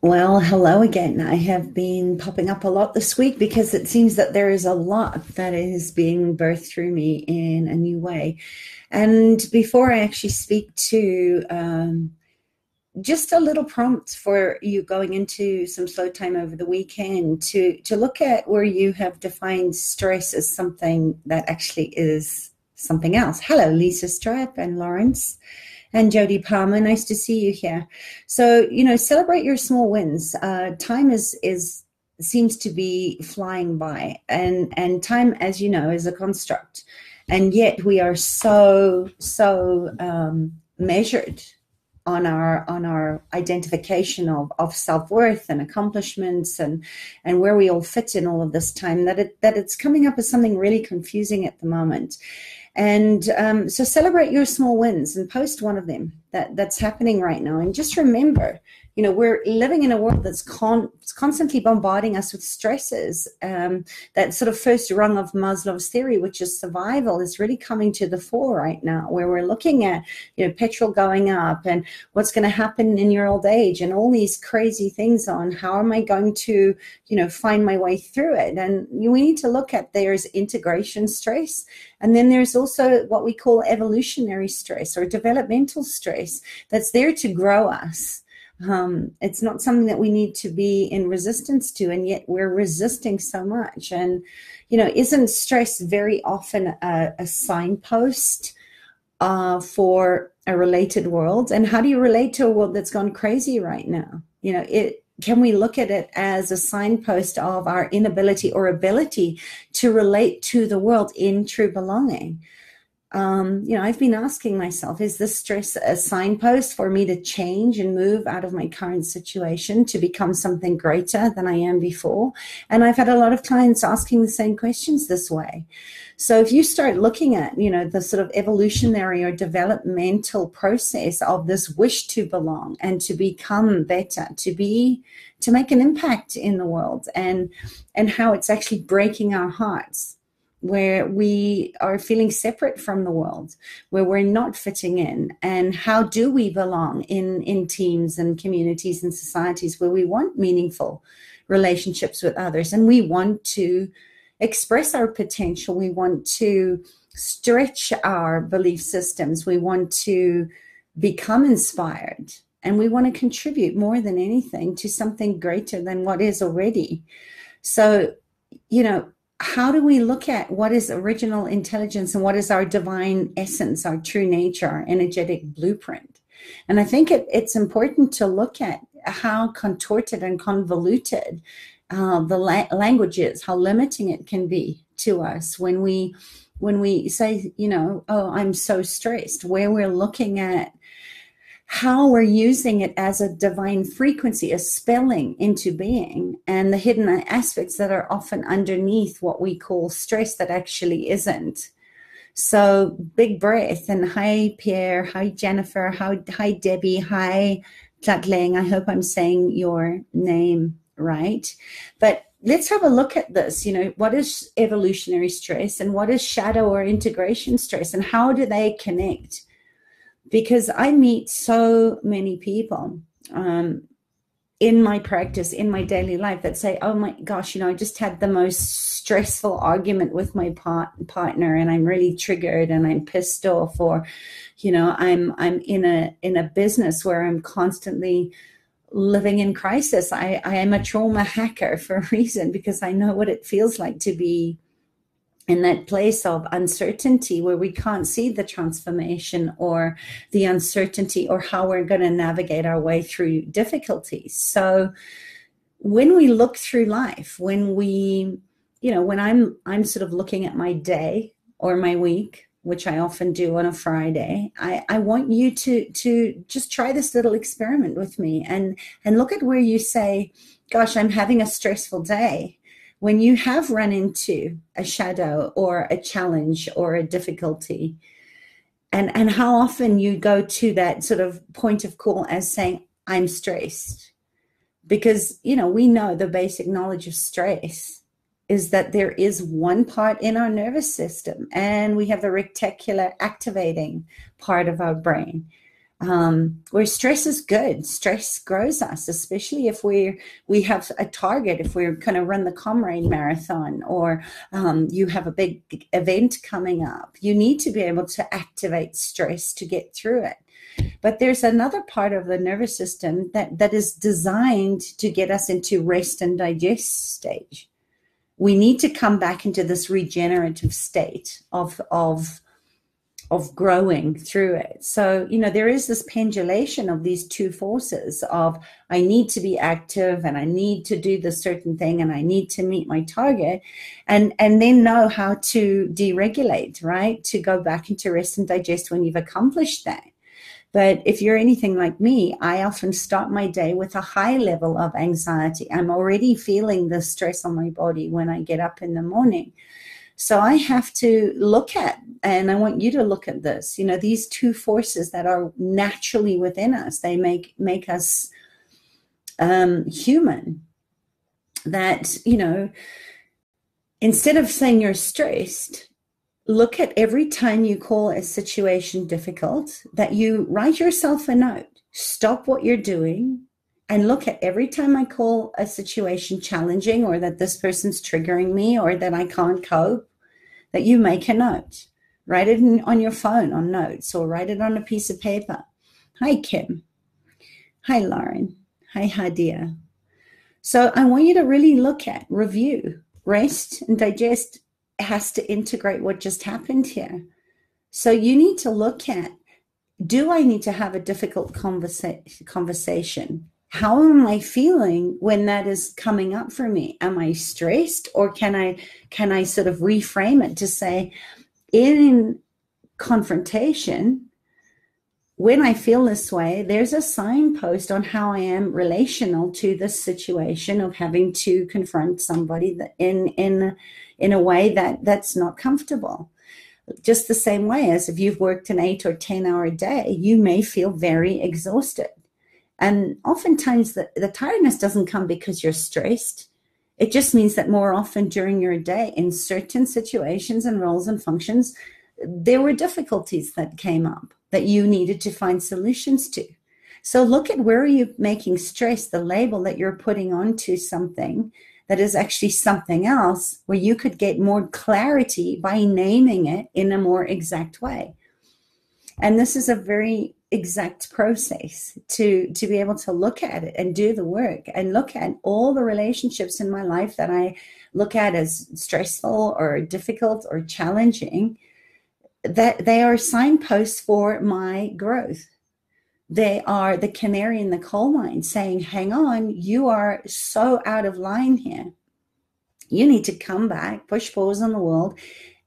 Well, hello again. I have been popping up a lot this week because it seems that there is a lot that is being birthed through me in a new way. And before I actually speak to just a little prompt for you going into some slow time over the weekend to look at where you have defined stress as something that actually is something else. Hello, Lisa Strap and Lawrence. And Jody Palmer, nice to see you here. So, celebrate your small wins. Time is seems to be flying by, and time, as you know, is a construct, and yet we are so measured on our identification of self-worth and accomplishments and where we all fit in all of this time that it's coming up as something really confusing at the moment. And so celebrate your small wins and post one of them that's happening right now. And just remember, we're living in a world that's constantly bombarding us with stresses. That sort of first rung of Maslow's theory, which is survival, is really coming to the fore right now, where we're looking at, petrol going up and what's going to happen in your old age and all these crazy things on how am I going to, find my way through it. And we need to look at there's integration stress. And then there's also what we call evolutionary stress or developmental stress that's there to grow us. It's not something that we need to be in resistance to, and yet we're resisting so much. And, isn't stress very often a signpost for a related world? And how do you relate to a world that's gone crazy right now? Can we look at it as a signpost of our inability or ability to relate to the world in true belonging? I've been asking myself, is this stress a signpost for me to change and move out of my current situation to become something greater than I am before? And I've had a lot of clients asking the same questions this way. So if you start looking at, the sort of evolutionary or developmental process of this wish to belong and to become better, to make an impact in the world and how it's actually breaking our hearts, where we are feeling separate from the world, where we're not fitting in, and how do we belong in teams and communities and societies where we want meaningful relationships with others and we want to express our potential, we want to stretch our belief systems, we want to become inspired, and we want to contribute more than anything to something greater than what is already. So, how do we look at what is original intelligence and what is our divine essence, our true nature, our energetic blueprint? And I think it's important to look at how contorted and convoluted the language is, how limiting it can be to us when we say, oh, I'm so stressed, where we're looking at how we're using it as a divine frequency, a spelling into being, and the hidden aspects that are often underneath what we call stress that actually isn't. So big breath, and hi, Pierre, hi, Jennifer, hi, Debbie, hi, Tlatling. I hope I'm saying your name right. But let's have a look at this. What is evolutionary stress and what is shadow or integration stress, and how do they connect? Because I meet so many people in my practice, in my daily life, that say, oh my gosh, I just had the most stressful argument with my partner and I'm really triggered and I'm pissed off, or, I'm in a business where I'm constantly living in crisis. I am a trauma hacker for a reason, because I know what it feels like to be in that place of uncertainty where we can't see the transformation or the uncertainty or how we're going to navigate our way through difficulties. So when we look through life, when I'm sort of looking at my day or my week, which I often do on a Friday, I want you to just try this little experiment with me and look at where you say, gosh, I'm having a stressful day. When you have run into a shadow or a challenge or a difficulty, and how often you go to that sort of point of call as saying, I'm stressed. Because, we know the basic knowledge of stress is that there is one part in our nervous system, and we have the reticular activating part of our brain. where stress is good. Stress grows us, especially if we have a target, if we're going to run the Comrade Marathon, or you have a big event coming up. You need to be able to activate stress to get through it. But there's another part of the nervous system that is designed to get us into rest and digest stage. We need to come back into this regenerative state of growing through it. So, there is this pendulation of these two forces of, I need to be active and I need to do this certain thing and I need to meet my target, and then know how to deregulate, right? To go back into rest and digest when you've accomplished that. But if you're anything like me, I often start my day with a high level of anxiety. I'm already feeling the stress on my body when I get up in the morning. So I have to look at, and I want you to look at this, these two forces that are naturally within us. They make us human. That, instead of saying you're stressed, look at every time you call a situation difficult, that you write yourself a note, stop what you're doing, and look at every time I call a situation challenging, or that this person's triggering me, or that I can't cope, that you make a note. Write it on your phone on notes, or write it on a piece of paper. Hi, Kim. Hi, Lauren. Hi, Hadia. So I want you to really look at, review, rest and digest has to integrate what just happened here. So you need to look at, do I need to have a difficult conversation? How am I feeling when that is coming up for me? Am I stressed, or can I sort of reframe it to say, in confrontation, when I feel this way, there's a signpost on how I am relational to this situation of having to confront somebody that in a way that's not comfortable. Just the same way as if you've worked an 8 or 10 hour day, you may feel very exhausted. And oftentimes the tiredness doesn't come because you're stressed. It just means that more often during your day, in certain situations and roles and functions, there were difficulties that came up that you needed to find solutions to. So look at, where are you making stress the label that you're putting onto something that is actually something else, where you could get more clarity by naming it in a more exact way. And this is a very exact process to be able to look at it and do the work, and look at all the relationships in my life that I look at as stressful or difficult or challenging, that they are signposts for my growth. They are the canary in the coal mine saying, hang on, you are so out of line here. You need to come back, push pause on the world,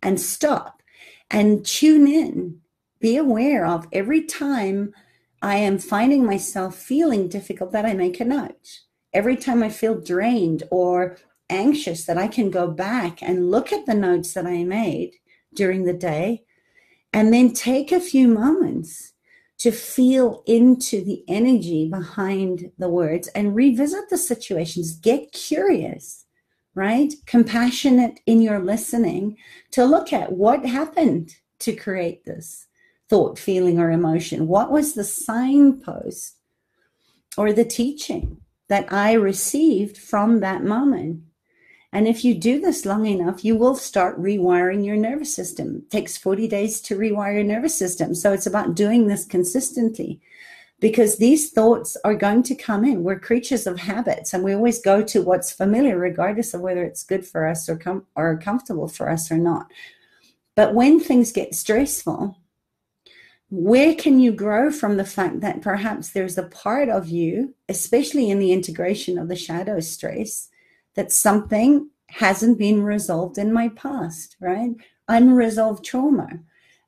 and stop and tune in. Be aware of, every time I am finding myself feeling difficult, that I make a note. Every time I feel drained or anxious, that I can go back and look at the notes that I made during the day, and then take a few moments to feel into the energy behind the words and revisit the situations. Get curious, right? Compassionate in your listening, to look at what happened to create this thought, feeling, or emotion. What was the signpost or the teaching that I received from that moment? And if you do this long enough, you will start rewiring your nervous system. It takes 40 days to rewire your nervous system. So it's about doing this consistently, because these thoughts are going to come in. We're creatures of habits, and we always go to what's familiar, regardless of whether it's good for us or comfortable for us or not. But when things get stressful, where can you grow from the fact that perhaps there's a part of you, especially in the integration of the shadow stress, that something hasn't been resolved in my past, right? Unresolved trauma.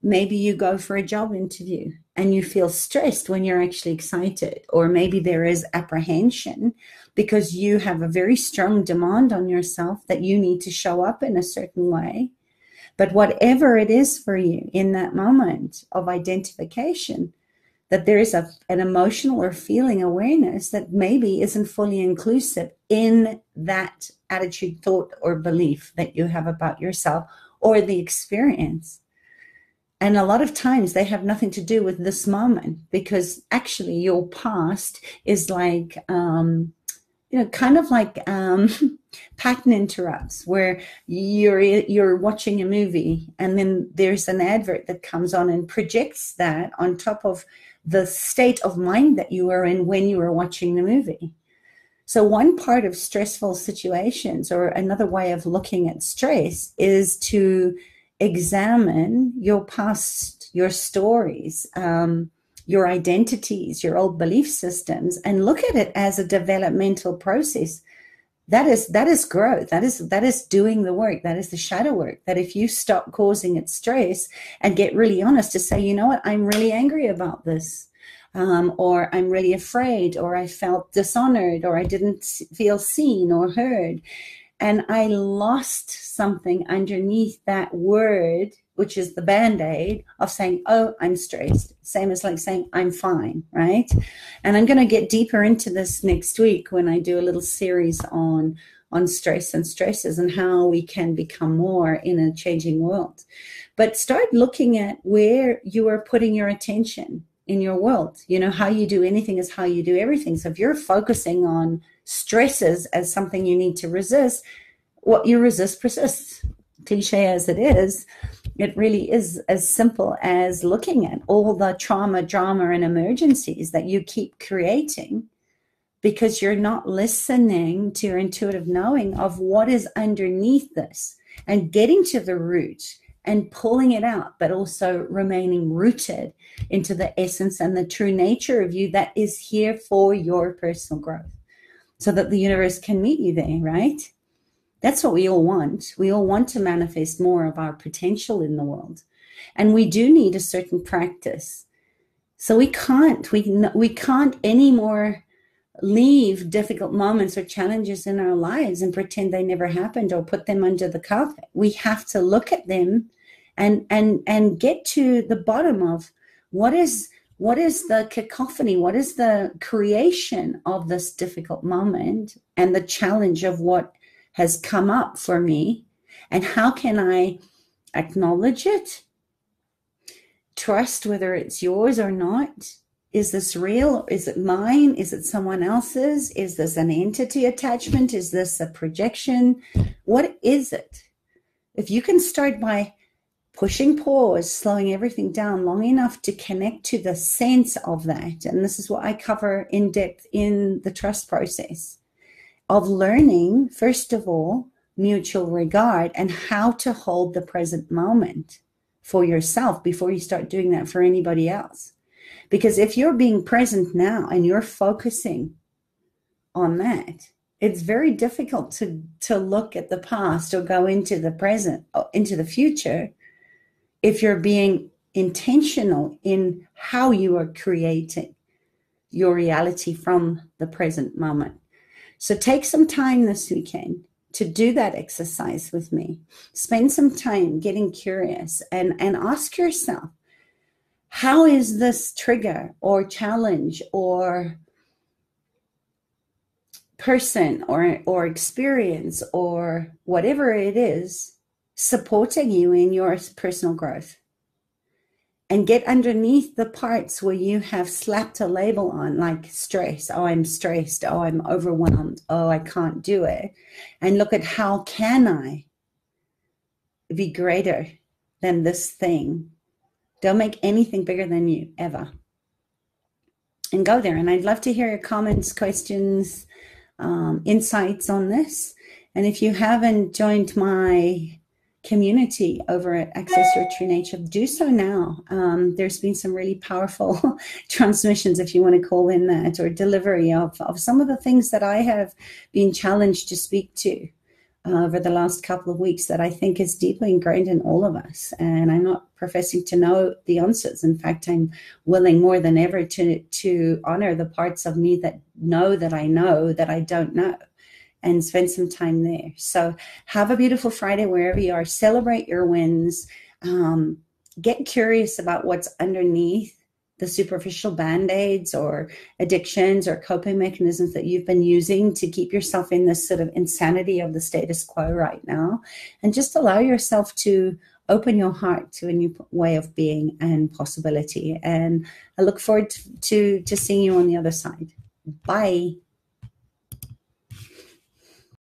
Maybe you go for a job interview and you feel stressed when you're actually excited, or maybe there is apprehension because you have a very strong demand on yourself that you need to show up in a certain way. But whatever it is for you in that moment of identification, that there is an emotional or feeling awareness that maybe isn't fully inclusive in that attitude, thought, or belief that you have about yourself or the experience. And a lot of times they have nothing to do with this moment, because actually your past is like, kind of like pattern interrupts, where you're watching a movie and then there's an advert that comes on and projects that on top of the state of mind that you were in when you were watching the movie. So one part of stressful situations, or another way of looking at stress, is to examine your past, your stories, your identities, your old belief systems, and look at it as a developmental process. That is growth. That is doing the work. That is the shadow work. That if you stop causing it stress and get really honest to say, you know what, I'm really angry about this, or I'm really afraid, or I felt dishonored, or I didn't feel seen or heard, and I lost something underneath that word, which is the Band-Aid of saying, oh, I'm stressed. Same as like saying, I'm fine, right? And I'm going to get deeper into this next week when I do a little series on stress and stresses and how we can become more in a changing world. But start looking at where you are putting your attention in your world. You know, how you do anything is how you do everything. So if you're focusing on stresses as something you need to resist, what you resist persists. Cliche as it is, it really is as simple as looking at all the trauma, drama, and emergencies that you keep creating because you're not listening to your intuitive knowing of what is underneath this, and getting to the root and pulling it out, but also remaining rooted into the essence and the true nature of you that is here for your personal growth, so that the universe can meet you there, right? That's what we all want. We all want to manifest more of our potential in the world. And we do need a certain practice. So we can't anymore leave difficult moments or challenges in our lives and pretend they never happened or put them under the carpet. We have to look at them and get to the bottom of what is the cacophony, what is the creation of this difficult moment and the challenge of what has come up for me, and how can I acknowledge it, trust whether it's yours or not. Is this real? Is it mine? Is it someone else's? Is this an entity attachment? Is this a projection? What is it? If you can start by pushing pause, slowing everything down long enough to connect to the sense of that, and this is what I cover in depth in the trust process, of learning, first of all, mutual regard and how to hold the present moment for yourself before you start doing that for anybody else. Because if you're being present now and you're focusing on that, it's very difficult to look at the past or go into the present, into the future, if you're being intentional in how you are creating your reality from the present moment. So take some time this weekend to do that exercise with me. Spend some time getting curious and ask yourself, how is this trigger or challenge or person or experience or whatever it is supporting you in your personal growth? And get underneath the parts where you have slapped a label on, like stress. Oh, I'm stressed. Oh, I'm overwhelmed. Oh, I can't do it. And look at, how can I be greater than this thing? Don't make anything bigger than you, ever. And go there. And I'd love to hear your comments, questions, insights on this. And if you haven't joined my community over at Access Your True Nature, do so now. There's been some really powerful transmissions, if you want to call in that, or delivery of some of the things that I have been challenged to speak to over the last couple of weeks that I think is deeply ingrained in all of us. And I'm not professing to know the answers. In fact, I'm willing more than ever to honor the parts of me that I know that I don't know, and spend some time there. So have a beautiful Friday wherever you are. Celebrate your wins. Get curious about what's underneath the superficial band-aids or addictions or coping mechanisms that you've been using to keep yourself in this sort of insanity of the status quo right now. And just allow yourself to open your heart to a new way of being and possibility. And I look forward to seeing you on the other side. Bye.